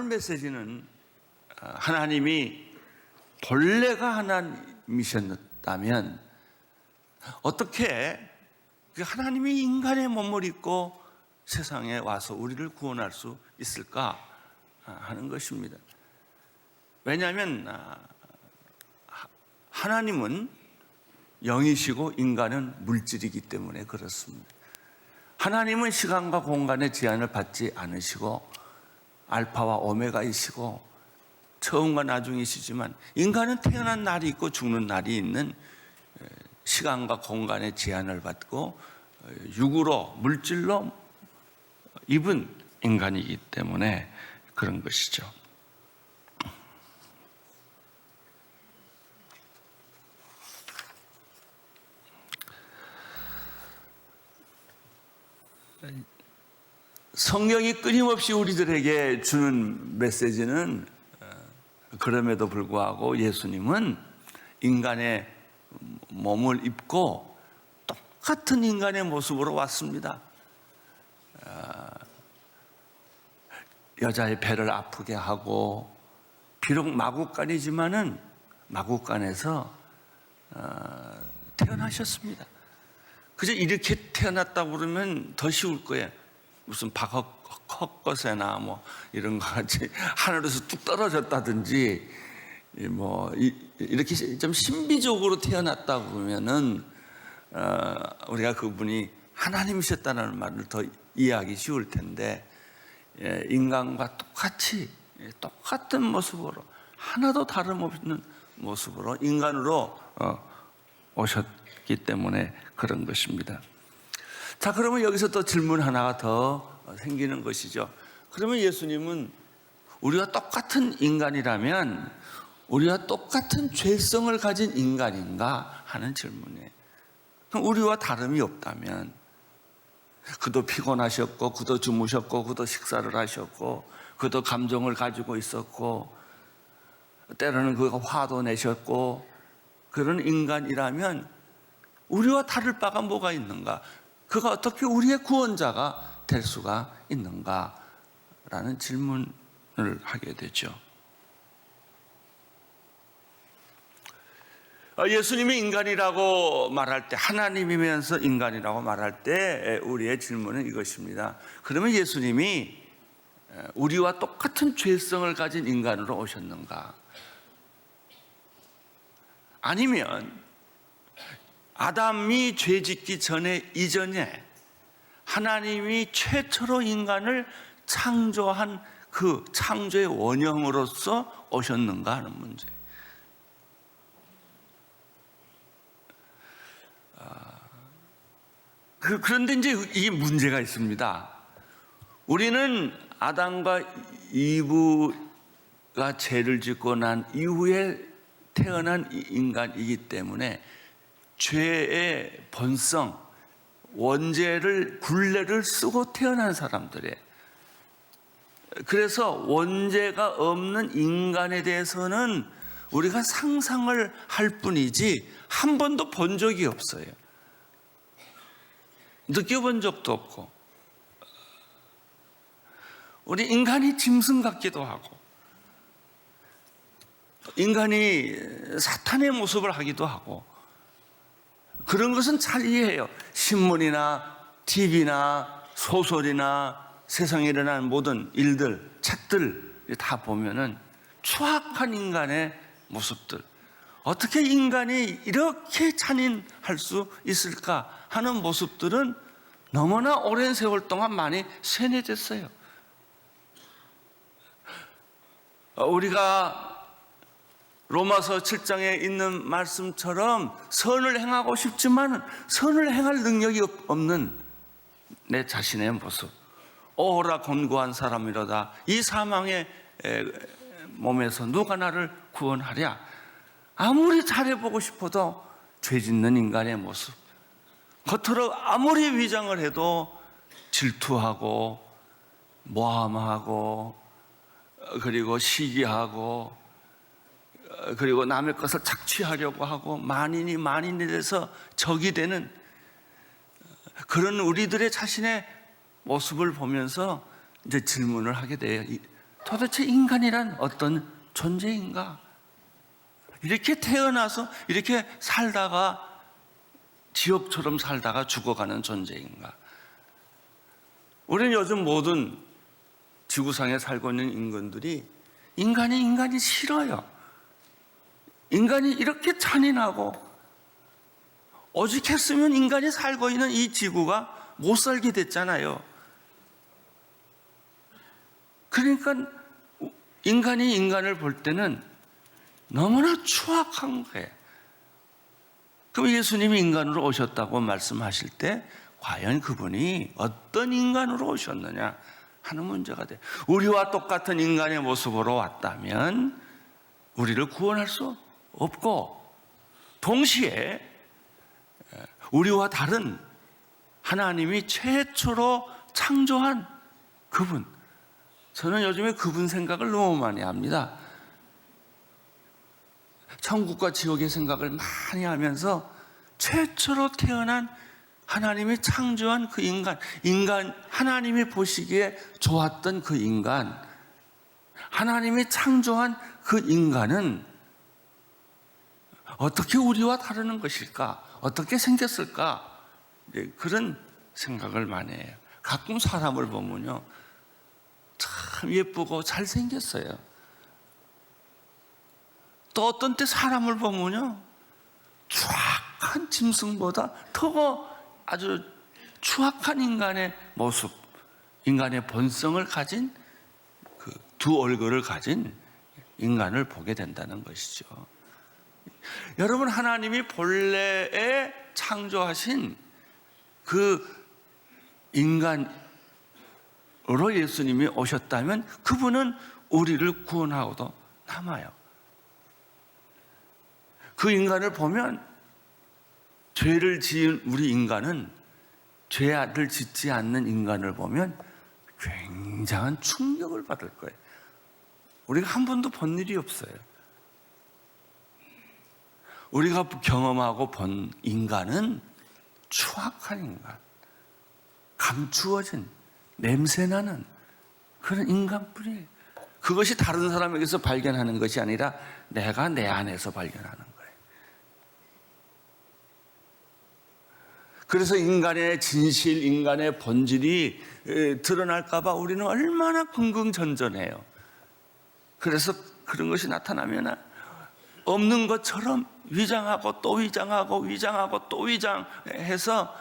메시지는 하나님이 본래가 하나님이셨다면 어떻게 하나님이 인간의 몸을 입고 세상에 와서 우리를 구원할 수 있을까 하는 것입니다. 왜냐하면 하나님은 영이시고 인간은 물질이기 때문에 그렇습니다. 하나님은 시간과 공간의 제한을 받지 않으시고 알파와 오메가이시고 처음과 나중이시지만 인간은 태어난 날이 있고 죽는 날이 있는 시간과 공간의 제한을 받고 육으로 물질로 입은 인간이기 때문에 그런 것이죠. 성경이 끊임없이 우리들에게 주는 메시지는 그럼에도 불구하고 예수님은 인간의 몸을 입고 똑같은 인간의 모습으로 왔습니다. 여자의 배를 아프게 하고 비록 마구간이지만은 마구간에서 태어나셨습니다. 그저 이렇게 태어났다고 그러면 더 쉬울 거예요. 무슨 헛것에나 뭐 이런 거 같이 하늘에서 뚝 떨어졌다든지 뭐 이렇게 좀 신비적으로 태어났다고 그러면은 우리가 그분이 하나님이셨다는 말을 더 이해하기 쉬울 텐데 인간과 똑같이 똑같은 모습으로 하나도 다름없는 모습으로 인간으로 오셨기 때문에 그런 것입니다. 자, 그러면 여기서 또 질문 하나가 더 생기는 것이죠. 그러면 예수님은 우리와 똑같은 인간이라면 우리와 똑같은 죄성을 가진 인간인가 하는 질문이에요. 그럼 우리와 다름이 없다면 그도 피곤하셨고 그도 주무셨고 그도 식사를 하셨고 그도 감정을 가지고 있었고 때로는 그가 화도 내셨고 그런 인간이라면 우리와 다를 바가 뭐가 있는가? 그가 어떻게 우리의 구원자가 될 수가 있는가라는 질문을 하게 되죠. 예수님이 인간이라고 말할 때, 하나님이면서 인간이라고 말할 때 우리의 질문은 이것입니다. 그러면 예수님이 우리와 똑같은 죄성을 가진 인간으로 오셨는가? 아니면 아담이 죄 짓기 전에 이전에 하나님이 최초로 인간을 창조한 그 창조의 원형으로서 오셨는가 하는 문제. 그런데 이제 이게 문제가 있습니다. 우리는 아담과 이브가 죄를 짓고 난 이후에 태어난 인간이기 때문에 죄의 본성, 원죄를 굴레를 쓰고 태어난 사람들이에요. 그래서 원죄가 없는 인간에 대해서는 우리가 상상을 할 뿐이지 한 번도 본 적이 없어요. 느껴본 적도 없고, 우리 인간이 짐승 같기도 하고 인간이 사탄의 모습을 하기도 하고 그런 것은 잘 이해해요. 신문이나 TV나 소설이나 세상에 일어나는 모든 일들, 책들 다 보면은 추악한 인간의 모습들, 어떻게 인간이 이렇게 잔인할 수 있을까 하는 모습들은 너무나 오랜 세월 동안 많이 세뇌됐어요. 우리가 로마서 7장에 있는 말씀처럼 선을 행하고 싶지만 선을 행할 능력이 없는 내 자신의 모습, 오라 곤고한 사람이로다, 이 사망의 몸에서 누가 나를 구원하랴. 아무리 잘해보고 싶어도 죄 짓는 인간의 모습, 겉으로 아무리 위장을 해도 질투하고 모함하고 그리고 시기하고 그리고 남의 것을 착취하려고 하고 만인이 만인에 대해서 적이 되는 그런 우리들의 자신의 모습을 보면서 이제 질문을 하게 돼요. 도대체 인간이란 어떤 존재인가? 이렇게 태어나서 이렇게 살다가 지옥처럼 살다가 죽어가는 존재인가? 우리는 요즘 모든 지구상에 살고 있는 인간들이 인간이 싫어요. 인간이 이렇게 잔인하고 오죽했으면 인간이 살고 있는 이 지구가 못 살게 됐잖아요. 그러니까 인간이 인간을 볼 때는 너무나 추악한 거예요. 그럼 예수님이 인간으로 오셨다고 말씀하실 때 과연 그분이 어떤 인간으로 오셨느냐 하는 문제가 돼요. 우리와 똑같은 인간의 모습으로 왔다면 우리를 구원할 수 없고, 동시에 우리와 다른 하나님이 최초로 창조한 그분, 저는 요즘에 그분 생각을 너무 많이 합니다. 천국과 지옥의 생각을 많이 하면서 최초로 태어난 하나님이 창조한 그 인간, 하나님이 보시기에 좋았던 그 인간, 하나님이 창조한 그 인간은 어떻게 우리와 다르는 것일까? 어떻게 생겼을까? 그런 생각을 많이 해요. 가끔 사람을 보면요, 참 예쁘고 잘생겼어요. 또 어떤 때 사람을 보면요, 추악한 짐승보다 더 아주 추악한 인간의 모습, 인간의 본성을 가진 그 두 얼굴을 가진 인간을 보게 된다는 것이죠. 여러분, 하나님이 본래에 창조하신 그 인간으로 예수님이 오셨다면 그분은 우리를 구원하고도 남아요. 그 인간을 보면, 죄를 지은 우리 인간은, 죄를 짓지 않는 인간을 보면 굉장한 충격을 받을 거예요. 우리가 한 번도 본 일이 없어요. 우리가 경험하고 본 인간은 추악한 인간, 감추어진, 냄새나는 그런 인간뿐이에요. 그것이 다른 사람에게서 발견하는 것이 아니라 내가 내 안에서 발견하는 거예요. 그래서 인간의 진실, 인간의 본질이 드러날까 봐 우리는 얼마나 긍긍전전해요. 그래서 그런 것이 나타나면 없는 것처럼 위장하고 또 위장하고 위장하고 또 위장해서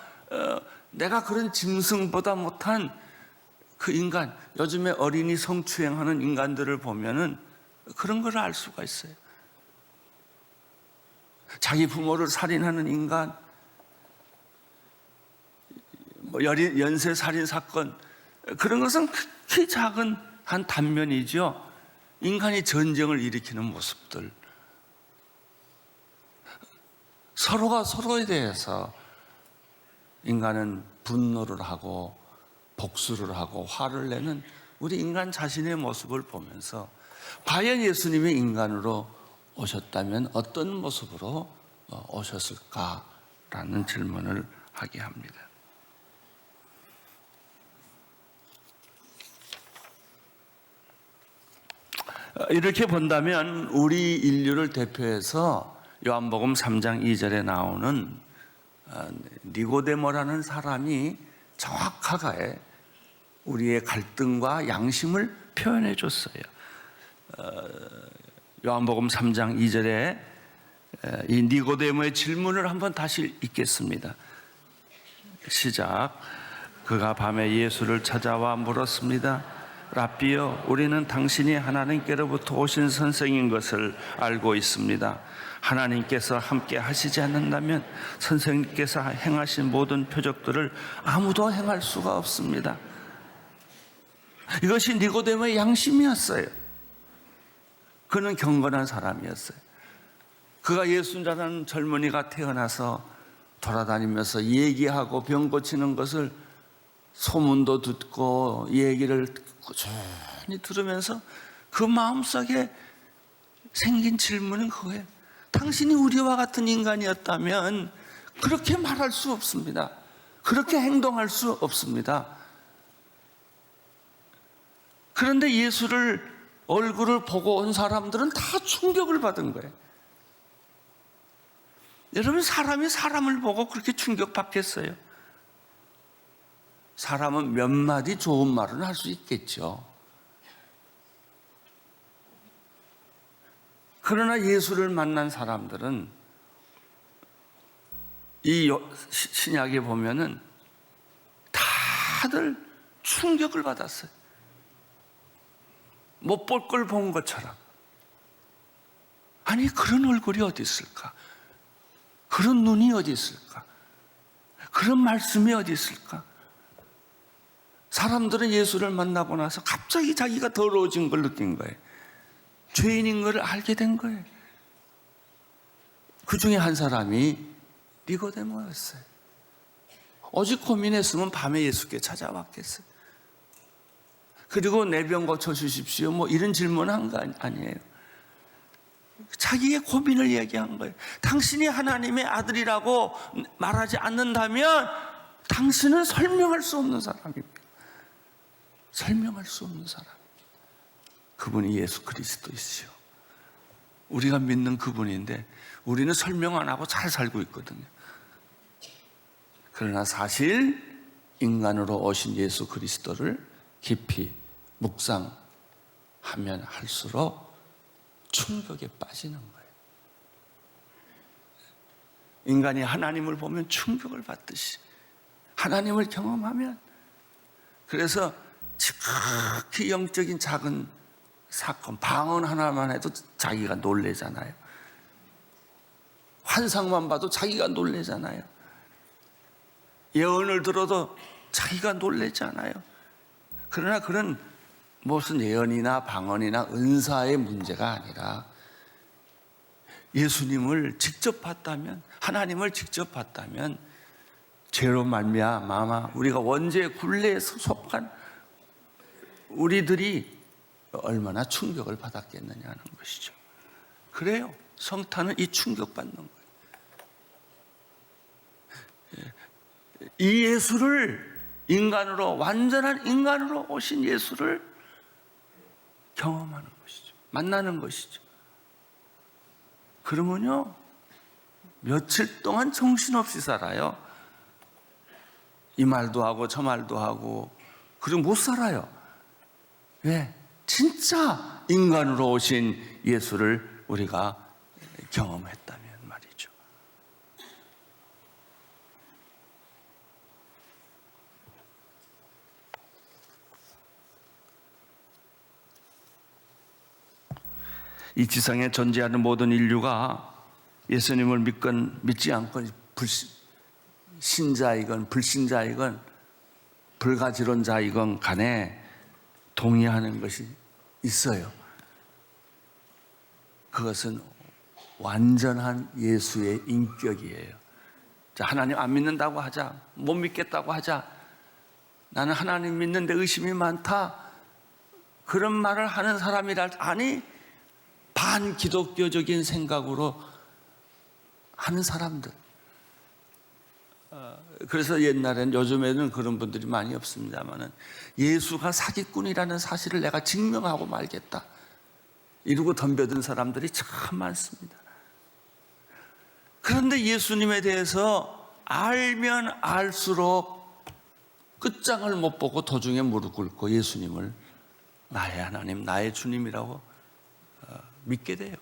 내가 그런 짐승보다 못한 그 인간, 요즘에 어린이 성추행하는 인간들을 보면은 그런 걸 알 수가 있어요. 자기 부모를 살인하는 인간, 연쇄 살인 사건, 그런 것은 극히 작은 한 단면이죠. 인간이 전쟁을 일으키는 모습들, 서로가 서로에 대해서 인간은 분노를 하고 복수를 하고 화를 내는 우리 인간 자신의 모습을 보면서 과연 예수님이 인간으로 오셨다면 어떤 모습으로 오셨을까라는 질문을 하게 합니다. 이렇게 본다면 우리 인류를 대표해서 요한복음 3장 2절에 나오는 니고데모라는 사람이 정확하게 우리의 갈등과 양심을 표현해 줬어요. 요한복음 3장 2절에 이 니고데모의 질문을 한번 다시 읽겠습니다. 시작. 그가 밤에 예수를 찾아와 물었습니다. 랍비여, 우리는 당신이 하나님께로부터 오신 선생인 것을 알고 있습니다. 하나님께서 함께 하시지 않는다면 선생님께서 행하신 모든 표적들을 아무도 행할 수가 없습니다. 이것이 니고데모의 양심이었어요. 그는 경건한 사람이었어요. 그가 예수라는 젊은이가 태어나서 돌아다니면서 얘기하고 병 고치는 것을 소문도 듣고 얘기를 꾸준히 들으면서 그 마음속에 생긴 질문은 그거예요. 당신이 우리와 같은 인간이었다면 그렇게 말할 수 없습니다. 그렇게 행동할 수 없습니다. 그런데 예수를 얼굴을 보고 온 사람들은 다 충격을 받은 거예요. 여러분, 사람이 사람을 보고 그렇게 충격받겠어요? 사람은 몇 마디 좋은 말은 할 수 있겠죠. 그러나 예수를 만난 사람들은 이 신약에 보면은 다들 충격을 받았어요. 못 볼 걸 본 것처럼. 아니, 그런 얼굴이 어디 있을까? 그런 눈이 어디 있을까? 그런 말씀이 어디 있을까? 사람들은 예수를 만나고 나서 갑자기 자기가 더러워진 걸 느낀 거예요. 죄인인 걸 알게 된 거예요. 그 중에 한 사람이 니고데모였어요. 오직 고민했으면 밤에 예수께 찾아왔겠어요. 그리고 내 병 고쳐주십시오, 뭐 이런 질문한 거 아니에요. 자기의 고민을 얘기한 거예요. 당신이 하나님의 아들이라고 말하지 않는다면 당신은 설명할 수 없는 사람입니다. 설명할 수 없는 사람. 그분이 예수 그리스도이시오. 우리가 믿는 그분인데 우리는 설명 안 하고 잘 살고 있거든요. 그러나 사실 인간으로 오신 예수 그리스도를 깊이 묵상하면 할수록 충격에 빠지는 거예요. 인간이 하나님을 보면 충격을 받듯이 하나님을 경험하면, 그래서 지극히 영적인 작은 사건, 방언 하나만 해도 자기가 놀래잖아요. 환상만 봐도 자기가 놀래잖아요. 예언을 들어도 자기가 놀래잖아요. 그러나 그런 무슨 예언이나 방언이나 은사의 문제가 아니라 예수님을 직접 봤다면, 하나님을 직접 봤다면 죄로 말미암아 우리가 원죄의 굴레에 속한 우리들이 얼마나 충격을 받았겠느냐는 것이죠. 그래요. 성탄은 이 충격받는 거예요. 이 예수를, 인간으로, 완전한 인간으로 오신 예수를 경험하는 것이죠. 만나는 것이죠. 그러면요, 며칠 동안 정신없이 살아요. 이 말도 하고 저 말도 하고, 그리고 못 살아요. 왜? 진짜 인간으로 오신 예수를 우리가 경험했다면 말이죠. 이 지상에 존재하는 모든 인류가 예수님을 믿건 믿지 않건, 신자이건 불신자이건 불가지론자이건 간에 동의하는 것이 있어요. 그것은 완전한 예수의 인격이에요. 자, 하나님 안 믿는다고 하자, 못 믿겠다고 하자, 나는 하나님 믿는데 의심이 많다, 그런 말을 하는 사람이라, 아니, 반기독교적인 생각으로 하는 사람들. 그래서 옛날엔, 요즘에는 그런 분들이 많이 없습니다만은, 예수가 사기꾼이라는 사실을 내가 증명하고 말겠다 이러고 덤벼든 사람들이 참 많습니다. 그런데 예수님에 대해서 알면 알수록 끝장을 못 보고 도중에 무릎 꿇고 예수님을 나의 하나님, 나의 주님이라고 믿게 돼요.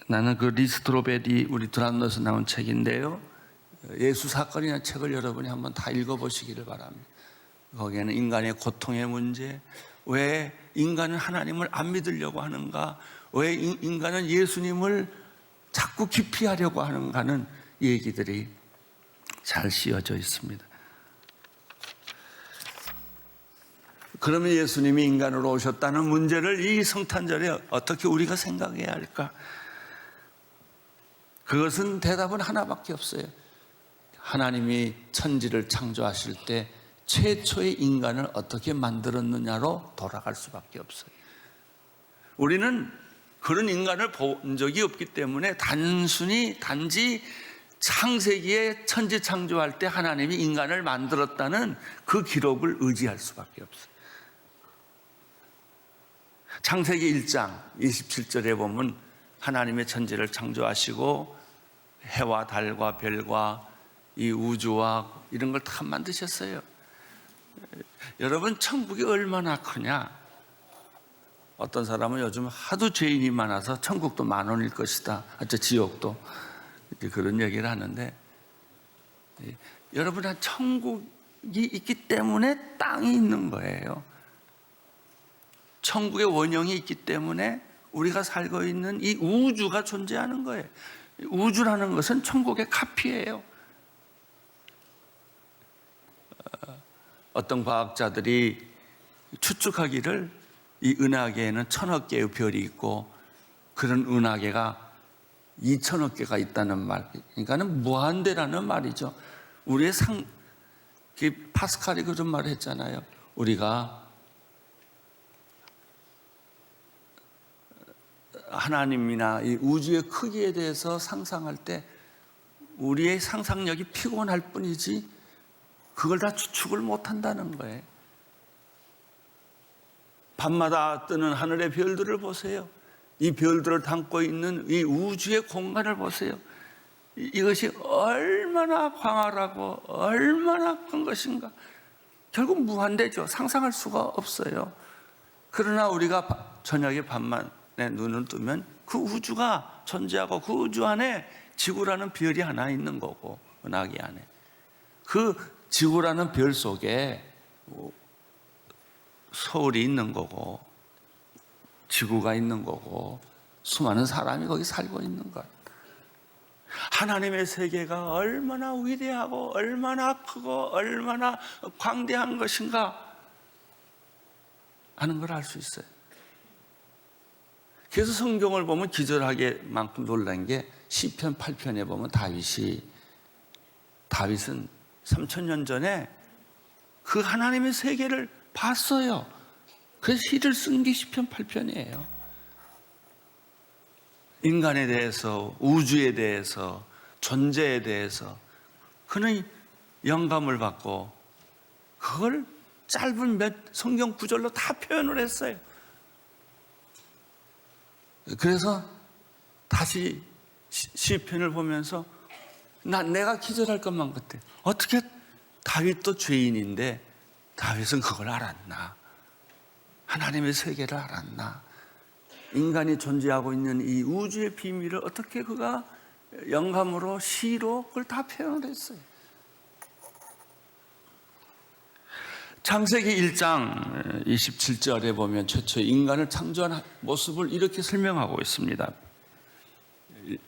나는 그 리스트로베디, 우리 드란노에서 나온 책인데요, 예수 사건이라는 책을 여러분이 한번 다 읽어보시기를 바랍니다. 거기에는 인간의 고통의 문제, 왜 인간은 하나님을 안 믿으려고 하는가, 왜 인간은 예수님을 자꾸 기피하려고 하는가는 얘기들이 잘 씌어져 있습니다. 그러면 예수님이 인간으로 오셨다는 문제를 이 성탄절에 어떻게 우리가 생각해야 할까? 그것은 대답은 하나밖에 없어요. 하나님이 천지를 창조하실 때 최초의 인간을 어떻게 만들었느냐로 돌아갈 수밖에 없어요. 우리는 그런 인간을 본 적이 없기 때문에 단지 창세기에 천지 창조할 때 하나님이 인간을 만들었다는 그 기록을 의지할 수밖에 없어요. 창세기 1장 27절에 보면 하나님의 천지를 창조하시고 해와 달과 별과 이 우주와 이런 걸 다 만드셨어요. 여러분, 천국이 얼마나 크냐? 어떤 사람은 요즘 하도 죄인이 많아서 천국도 10,000원일 것이다, 지옥도 그런 얘기를 하는데, 여러분, 천국이 있기 때문에 땅이 있는 거예요. 천국의 원형이 있기 때문에 우리가 살고 있는 이 우주가 존재하는 거예요. 우주라는 것은 천국의 카피예요. 어떤 과학자들이 추측하기를 이 은하계에는 1,000억 개의 별이 있고 그런 은하계가 2,000억 개가 있다는 말, 그러니까는 무한대라는 말이죠. 우리의 파스칼이 그런 말을 했잖아요. 우리가 하나님이나 이 우주의 크기에 대해서 상상할 때 우리의 상상력이 피곤할 뿐이지 그걸 다 추측을 못한다는 거예요. 밤마다 뜨는 하늘의 별들을 보세요. 이 별들을 담고 있는 이 우주의 공간을 보세요. 이것이 얼마나 광활하고 얼마나 큰 것인가. 결국 무한대죠. 상상할 수가 없어요. 그러나 우리가 저녁에 밤만에 눈을 뜨면 그 우주가 존재하고 그 우주 안에 지구라는 별이 하나 있는 거고, 은하계 안에 그 지구라는 별 속에 서울이 있는 거고 지구가 있는 거고 수많은 사람이 거기 살고 있는 것. 하나님의 세계가 얼마나 위대하고 얼마나 크고 얼마나 광대한 것인가 하는 걸 알 수 있어요. 그래서 성경을 보면 기절하게만큼 놀란 게 시편 8편에 보면 다윗은 3000년 전에 그 하나님의 세계를 봤어요. 그래서 시를 쓴 게 시편 8편이에요. 인간에 대해서, 우주에 대해서, 존재에 대해서 그는 영감을 받고 그걸 짧은 몇 성경 구절로 다 표현을 했어요. 그래서 다시 시편을 보면서 내가 기절할 것만 같아. 어떻게 다윗도 죄인인데 다윗은 그걸 알았나? 하나님의 세계를 알았나? 인간이 존재하고 있는 이 우주의 비밀을 어떻게 그가 영감으로 시로 그걸 다 표현을 했어요. 창세기 1장 27절에 보면 최초 인간을 창조한 모습을 이렇게 설명하고 있습니다.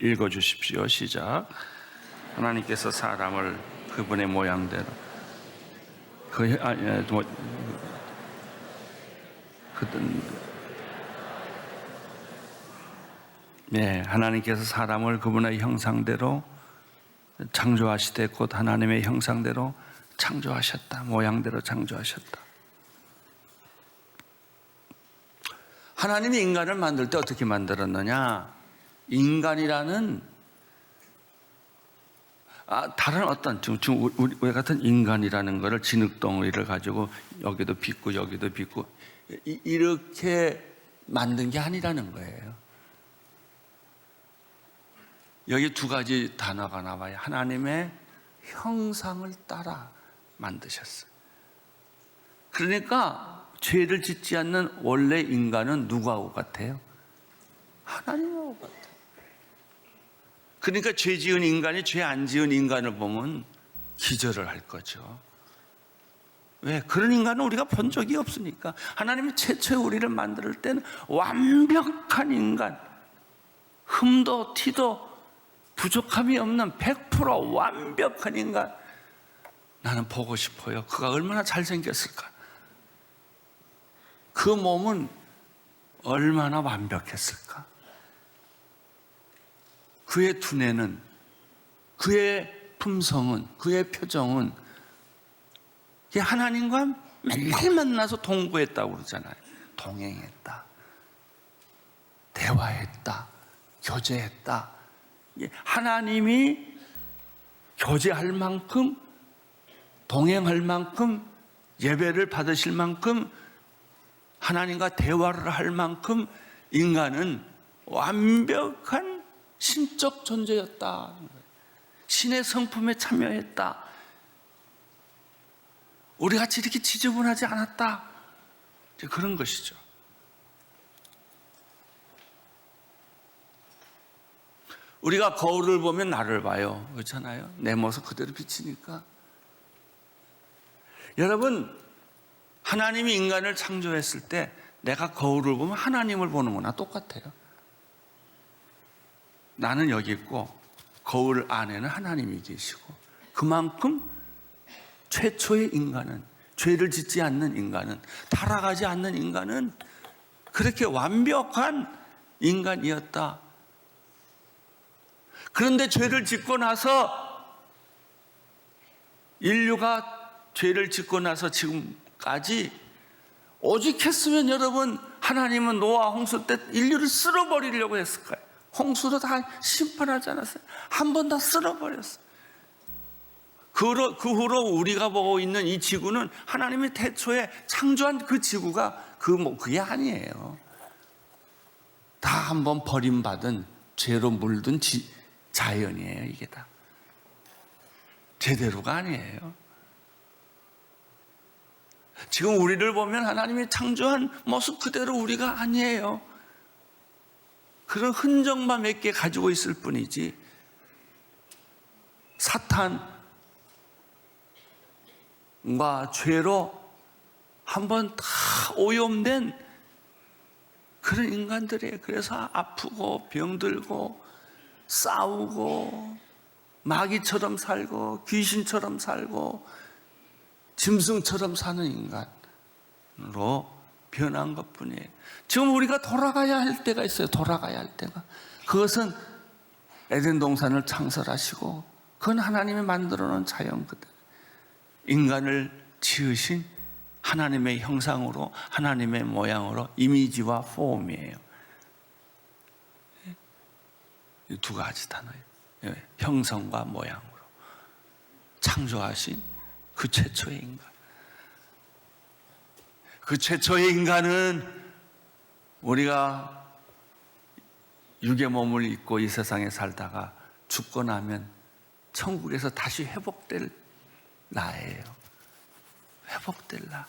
읽어주십시오. 시작. 하나님께서 사람을 그분의 모양대로 하나님께서 사람을 그분의 형상대로 창조하시되 곧 하나님의 형상대로 창조하셨다. 모양대로 창조하셨다. 하나님이 인간을 만들 때 어떻게 만들었느냐? 인간이라는 다른 어떤 지금 우리 같은 인간이라는 것을 진흙덩어리를 가지고 여기도 빚고 여기도 빚고 이렇게 만든 게 아니라는 거예요. 여기 두 가지 단어가 나와요. 하나님의 형상을 따라 만드셨어요. 그러니까 죄를 짓지 않는 원래 인간은 누구하고 같아요? 하나님하고 같아요. 그러니까 죄 지은 인간이 죄 안 지은 인간을 보면 기절을 할 거죠. 왜? 그런 인간은 우리가 본 적이 없으니까. 하나님이 최초에 우리를 만들 때는 완벽한 인간, 흠도 티도 부족함이 없는 100% 완벽한 인간, 나는 보고 싶어요. 그가 얼마나 잘생겼을까? 그 몸은 얼마나 완벽했을까? 그의 두뇌는, 그의 품성은, 그의 표정은 하나님과 맨날 만나서 동거했다고 그러잖아요. 동행했다, 대화했다, 교제했다. 하나님이 교제할 만큼, 동행할 만큼, 예배를 받으실 만큼, 하나님과 대화를 할 만큼 인간은 완벽한 신적 존재였다. 신의 성품에 참여했다. 우리같이 이렇게 지저분하지 않았다. 그런 것이죠. 우리가 거울을 보면 나를 봐요. 그렇잖아요. 내 모습 그대로 비치니까. 여러분, 하나님이 인간을 창조했을 때 내가 거울을 보면 하나님을 보는 거나 똑같아요. 나는 여기 있고 거울 안에는 하나님이 계시고, 그만큼 최초의 인간은, 죄를 짓지 않는 인간은, 타락하지 않는 인간은 그렇게 완벽한 인간이었다. 그런데 죄를 짓고 나서, 인류가 죄를 짓고 나서 지금까지 오직 했으면 여러분, 하나님은 노아 홍수 때 인류를 쓸어버리려고 했을 거예요. 홍수로 다 심판하지 않았어요. 한 번 다 쓸어버렸어요. 그 후로 우리가 보고 있는 이 지구는 하나님이 태초에 창조한 그 지구가 그게 아니에요. 다 한 번 버림받은 죄로 물든 자연이에요. 이게 다 제대로가 아니에요. 지금 우리를 보면 하나님이 창조한 모습 그대로 우리가 아니에요. 그런 흔적만 몇 개 가지고 있을 뿐이지, 사탄과 죄로 한번 다 오염된 그런 인간들이에요. 그래서 아프고 병들고 싸우고 마귀처럼 살고 귀신처럼 살고 짐승처럼 사는 인간으로 변한 것뿐이에요. 지금 우리가 돌아가야 할 때가 있어요. 돌아가야 할 때가. 그것은 에덴 동산을 창설하시고, 그건 하나님이 만들어 놓은 자연 그대로 인간을 지으신 하나님의 형상으로, 하나님의 모양으로, 이미지와 폼이에요. 이 두 가지 단어예요. 형상과 모양으로 창조하신 그 최초의 인간. 그 최초의 인간은 우리가 육의 몸을 입고 이 세상에 살다가 죽고 나면 천국에서 다시 회복될 나예요. 회복될 나.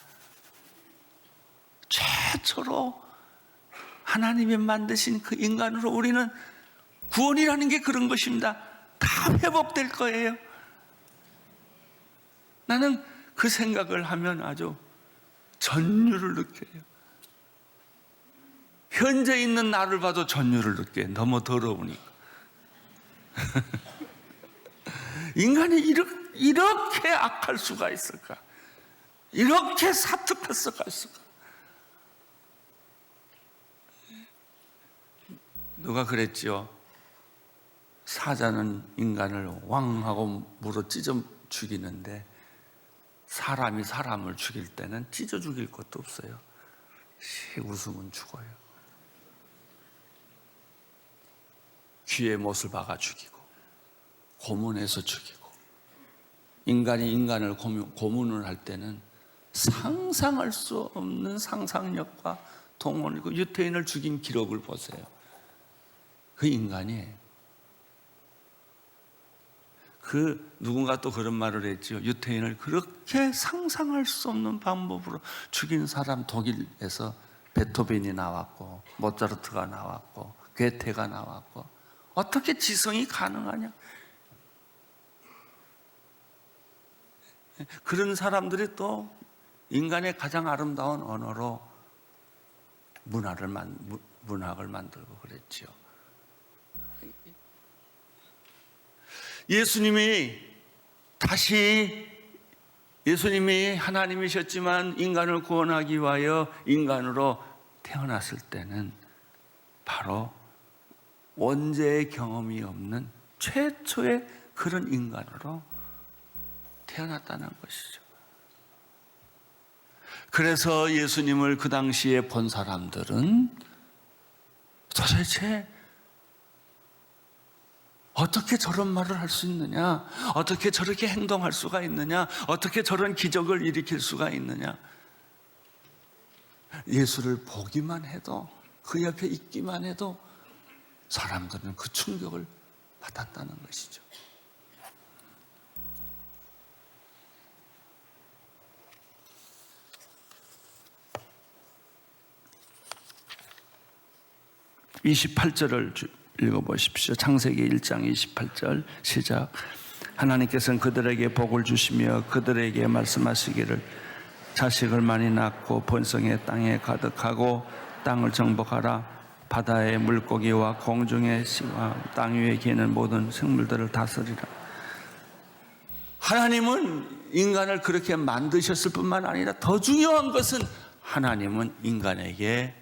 최초로 하나님이 만드신 그 인간으로 우리는, 구원이라는 게 그런 것입니다. 다 회복될 거예요. 나는 그 생각을 하면 아주 전율을 느껴요. 현재 있는 나를 봐도 전율을 느껴요. 너무 더러우니까. 인간이 이렇게 악할 수가 있을까? 이렇게 사특할 수가 있을까? 누가 그랬죠? 사자는 인간을 왕하고 물어 찢어 죽이는데 사람이 사람을 죽일 때는 찢어 죽일 것도 없어요. 웃으면 죽어요. 귀에 못을 박아 죽이고, 고문해서 죽이고, 인간이 인간을 고문을 할 때는 상상할 수 없는 상상력과 동원이고, 유태인을 죽인 기록을 보세요. 그 인간이에요. 누군가 또 그런 말을 했죠. 유태인을 그렇게 상상할 수 없는 방법으로 죽인 사람, 독일에서 베토벤이 나왔고, 모차르트가 나왔고, 괴테가 나왔고, 어떻게 지성이 가능하냐? 그런 사람들이 또 인간의 가장 아름다운 언어로 문학을 만들고 그랬죠. 예수님이 하나님이셨지만 인간을 구원하기 위하여 인간으로 태어났을 때는 바로 원죄의 경험이 없는 최초의 그런 인간으로 태어났다는 것이죠. 그래서 예수님을 그 당시에 본 사람들은 도대체 어떻게 저런 말을 할 수 있느냐? 어떻게 저렇게 행동할 수가 있느냐? 어떻게 저런 기적을 일으킬 수가 있느냐? 예수를 보기만 해도, 그 옆에 있기만 해도 사람들은 그 충격을 받았다는 것이죠. (28절을) 읽어보십시오. 창세기 1장 28절 시작. 하나님께서는 그들에게 복을 주시며 그들에게 말씀하시기를 자식을 많이 낳고 번성의 땅에 가득하고 땅을 정복하라. 바다의 물고기와 공중의 씨와 땅 위에 기는 모든 생물들을 다스리라. 하나님은 인간을 그렇게 만드셨을 뿐만 아니라 더 중요한 것은 하나님은 인간에게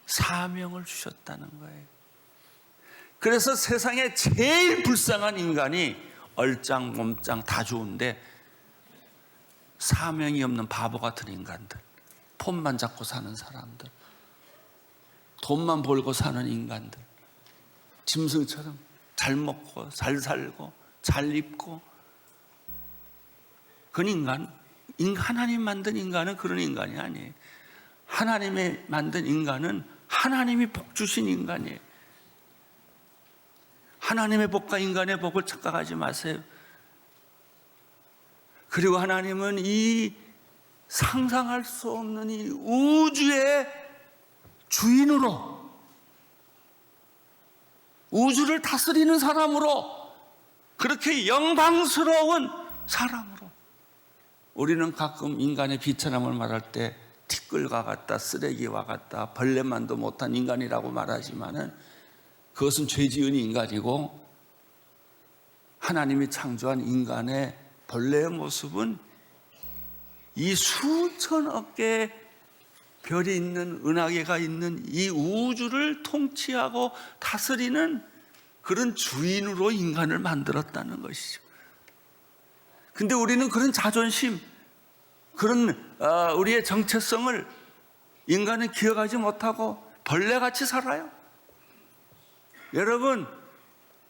사명을 주셨다는 거예요. 그래서 세상에 제일 불쌍한 인간이 얼짱 몸짱 다 좋은데 사명이 없는 바보 같은 인간들, 폰만 잡고 사는 사람들, 돈만 벌고 사는 인간들, 짐승처럼 잘 먹고 잘 살고 잘 입고, 그건 하나님 만든 인간은 그런 인간이 아니에요. 하나님이 만든 인간은 하나님이 복 주신 인간이에요. 하나님의 복과 인간의 복을 착각하지 마세요. 그리고 하나님은 이 상상할 수 없는 이 우주의 주인으로, 우주를 다스리는 사람으로, 그렇게 영광스러운 사람으로, 우리는 가끔 인간의 비천함을 말할 때 티끌과 같다, 쓰레기와 같다, 벌레만도 못한 인간이라고 말하지만은 그것은 죄 지은 인간이고, 하나님이 창조한 인간의 본래의 모습은 이 수천억 개의 별이 있는, 은하계가 있는 이 우주를 통치하고 다스리는 그런 주인으로 인간을 만들었다는 것이죠. 근데 우리는 그런 자존심, 그런 우리의 정체성을 인간은 기억하지 못하고 벌레같이 살아요. 여러분,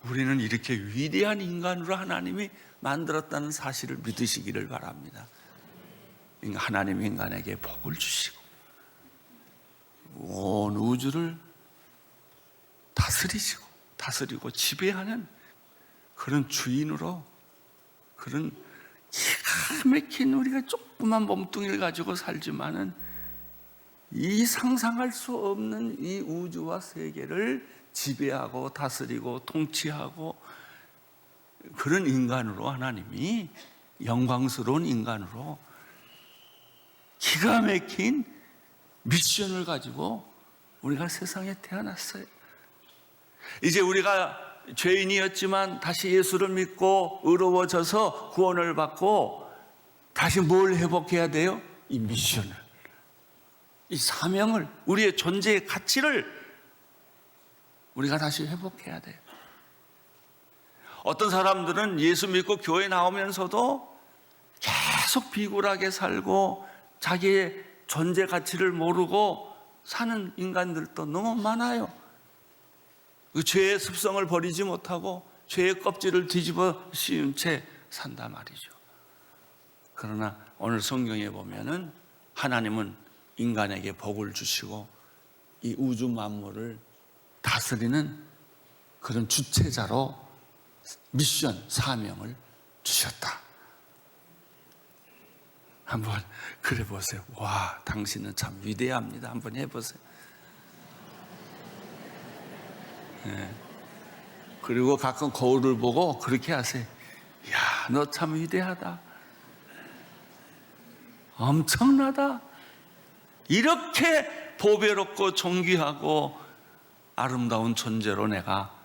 우리는 이렇게 위대한 인간으로 하나님이 만들었다는 사실을 믿으시기를 바랍니다. 하나님이 인간에게 복을 주시고 온 우주를 다스리고 지배하는 그런 주인으로, 그런 기가 막힌, 우리가 조그만 몸뚱이를 가지고 살지만은 이 상상할 수 없는 이 우주와 세계를 지배하고 다스리고 통치하고, 그런 인간으로 하나님이, 영광스러운 인간으로 기가 막힌 미션을 가지고 우리가 세상에 태어났어요. 이제 우리가 죄인이었지만 다시 예수를 믿고 의로워져서 구원을 받고 다시 뭘 회복해야 돼요? 이 미션을, 이 사명을, 우리의 존재의 가치를 우리가 다시 회복해야 돼요. 어떤 사람들은 예수 믿고 교회 나오면서도 계속 비굴하게 살고 자기의 존재 가치를 모르고 사는 인간들도 너무 많아요. 그 죄의 습성을 버리지 못하고 죄의 껍질을 뒤집어 씌운 채 산단 말이죠. 그러나 오늘 성경에 보면은 하나님은 인간에게 복을 주시고 이 우주 만물을 다스리는 그런 주체자로 미션, 사명을 주셨다. 한번 그래 보세요. 와, 당신은 참 위대합니다. 한번 해보세요. 네. 그리고 가끔 거울을 보고 그렇게 하세요. 야, 너 참 위대하다. 엄청나다. 이렇게 보배롭고 존귀하고 아름다운 존재로 내가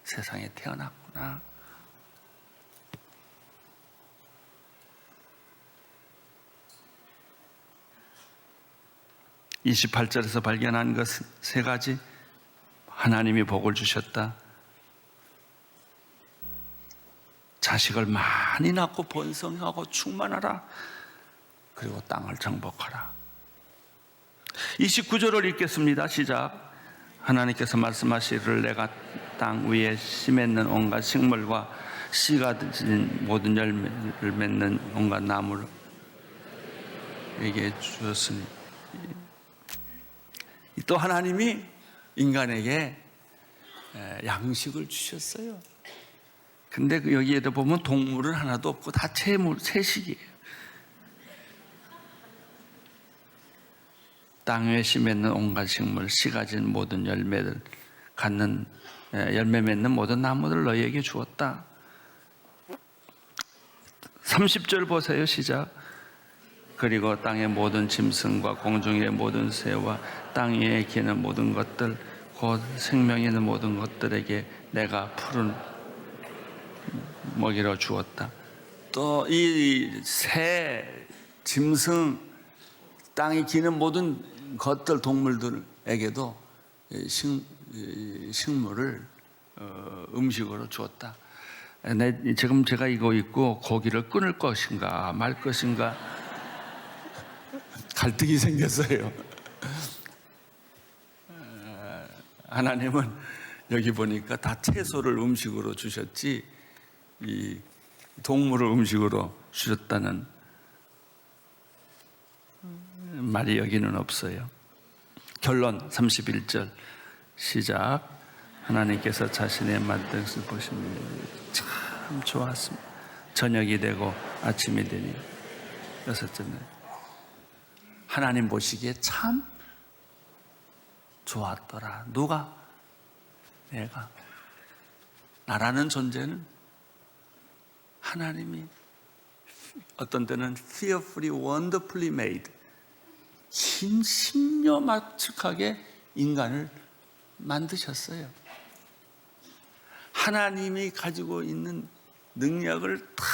세상에 태어났구나. (28절에서) 발견한 것 세 가지. 하나님이 복을 주셨다. 자식을 많이 낳고 번성하고 충만하라. 그리고 땅을 정복하라. 29절을 읽겠습니다. 시작. 하나님께서 말씀하시기를 내가 땅 위에 씨 맺는 온갖 식물과 씨가 진 모든 열매를 맺는 온갖 나무를 에게 주었으니. 또 하나님이 인간에게 양식을 주셨어요. 근데 여기에도 보면 동물은 하나도 없고 다 채식이에요. 땅 위에 씨 맺는 온갖 식물, 씨 가진 모든 열매를 갖는 열매 맺는 모든 나무들 너희에게 주었다. 30절 보세요. 시작. 그리고 땅의 모든 짐승과 공중의 모든 새와 땅 위에 기는 모든 것들 곧 생명이 있는 모든 것들에게 내가 푸른 먹이로 주었다. 또 이 새, 짐승, 땅에 기는 모든 것들, 동물들에게도 식물을 음식으로 주었다. 지금 제가 이거 입고 고기를 끊을 것인가 말 것인가 갈등이 생겼어요. 하나님은 여기 보니까 다 채소를 음식으로 주셨지 이 동물을 음식으로 주셨다는 말이 여기는 없어요. 결론 31절 시작. 하나님께서 자신의 만든 것을 보시면 참 좋았습니다. 저녁이 되고 아침이 되니. 여섯째, 하나님 보시기에 참 좋았더라. 누가? 내가. 나라는 존재는 하나님이 어떤 때는 fearfully, wonderfully made, 신묘막측하게 인간을 만드셨어요. 하나님이 가지고 있는 능력을 다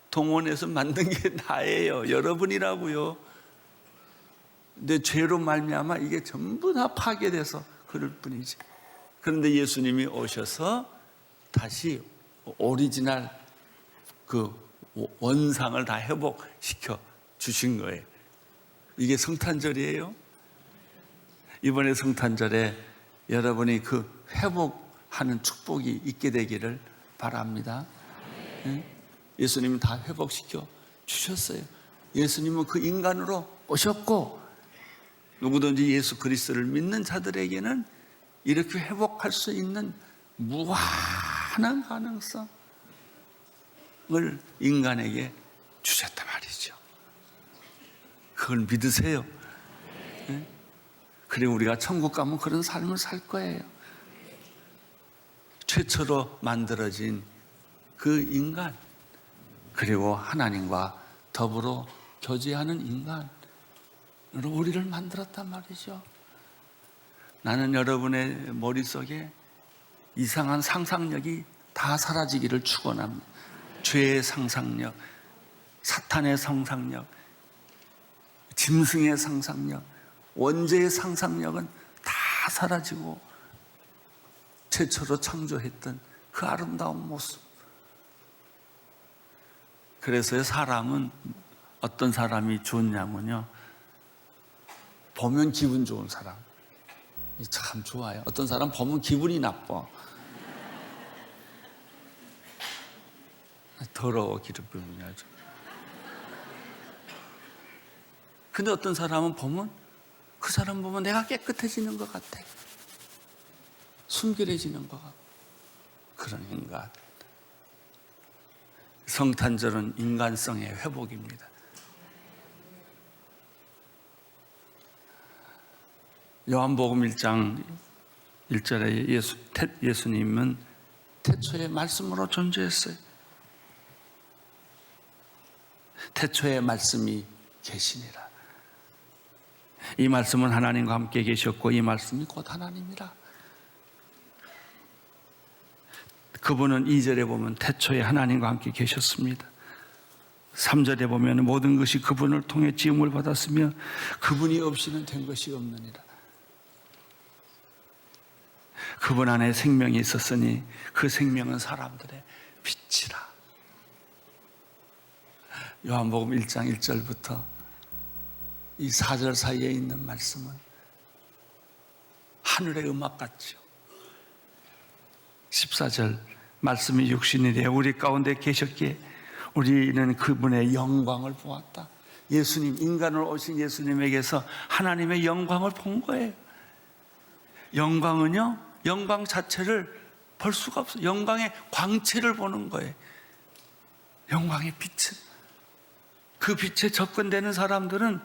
동원해서 만든 게 나예요. 여러분이라고요. 내 죄로 말미암아 이게 전부 다 파괴돼서 그럴 뿐이지. 그런데 예수님이 오셔서 다시 오리지널 그 원상을 다 회복시켜 주신 거예요. 이게 성탄절이에요. 이번에 성탄절에 여러분이 그 회복하는 축복이 있게 되기를 바랍니다. 예수님은 다 회복시켜 주셨어요. 예수님은 그 인간으로 오셨고 누구든지 예수 그리스도를 믿는 자들에게는 이렇게 회복할 수 있는 무한한 가능성을 인간에게 주셨단 말이죠. 그걸 믿으세요. 그리고 우리가 천국 가면 그런 삶을 살 거예요. 최초로 만들어진 그 인간, 그리고 하나님과 더불어 교제하는 인간으로 우리를 만들었단 말이죠. 나는 여러분의 머릿속에 이상한 상상력이 다 사라지기를 축원합니다. 죄의 상상력, 사탄의 상상력, 짐승의 상상력, 원죄의 상상력은 다 사라지고 최초로 창조했던 그 아름다운 모습. 그래서 사람은 어떤 사람이 좋냐면요, 보면 기분 좋은 사람 참 좋아요. 어떤 사람 보면 기분이 나빠. 더러워 기름부음이 아주. 근데 어떤 사람은 보면 그 사람 보면 내가 깨끗해지는 것 같아. 순결해지는 것 같아. 그런 인간. 성탄절은 인간성의 회복입니다. 요한복음 1장 1절에 예수님은 태초에 말씀으로 존재했어요. 태초에 말씀이 계시니라. 이 말씀은 하나님과 함께 계셨고 이 말씀이 곧 하나님이라. 그분은 2절에 보면 태초에 하나님과 함께 계셨습니다. 3절에 보면 모든 것이 그분을 통해 지음을 받았으며 그분이 없이는 된 것이 없느니라. 그분 안에 생명이 있었으니 그 생명은 사람들의 빛이라. 요한복음 1장 1절부터 이 4절 사이에 있는 말씀은 하늘의 음악 같죠. 14절 말씀이 육신이 되어 우리 가운데 계셨기에 우리는 그분의 영광을 보았다. 예수님, 인간으로 오신 예수님에게서 하나님의 영광을 본 거예요. 영광은요, 영광 자체를 볼 수가 없어요. 영광의 광채를 보는 거예요. 영광의 빛을. 그 빛에 접근되는 사람들은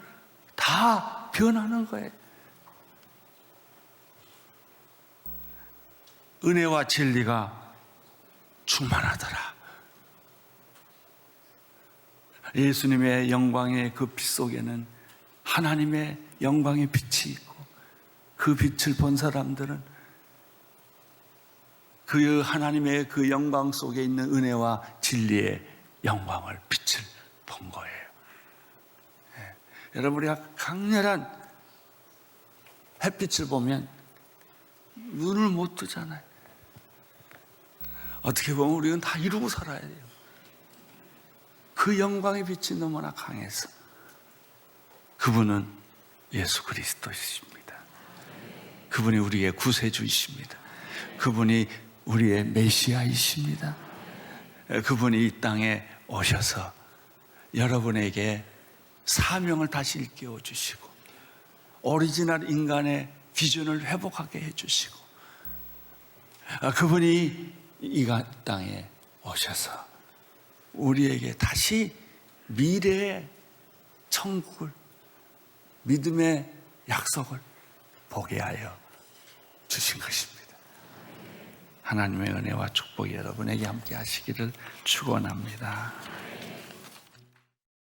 다 변하는 거예요. 은혜와 진리가 충만하더라. 예수님의 영광의 그 빛 속에는 하나님의 영광의 빛이 있고, 그 빛을 본 사람들은 그 하나님의 그 영광 속에 있는 은혜와 진리의 영광을, 빛을 본 거예요. 여러분, 우리가 강렬한 햇빛을 보면 눈을 못 뜨잖아요. 어떻게 보면 우리는 다 이루고 살아야 돼요. 그 영광의 빛이 너무나 강해서. 그분은 예수 그리스도이십니다. 그분이 우리의 구세주이십니다. 그분이 우리의 메시아이십니다. 그분이 이 땅에 오셔서 여러분에게 사명을 다시 일깨워 주시고, 오리지널 인간의 비전을 회복하게 해주시고, 그분이 이 땅에 오셔서 우리에게 다시 미래의 천국을, 믿음의 약속을 보게 하여 주신 것입니다. 하나님의 은혜와 축복이 여러분에게 함께 하시기를 축원합니다.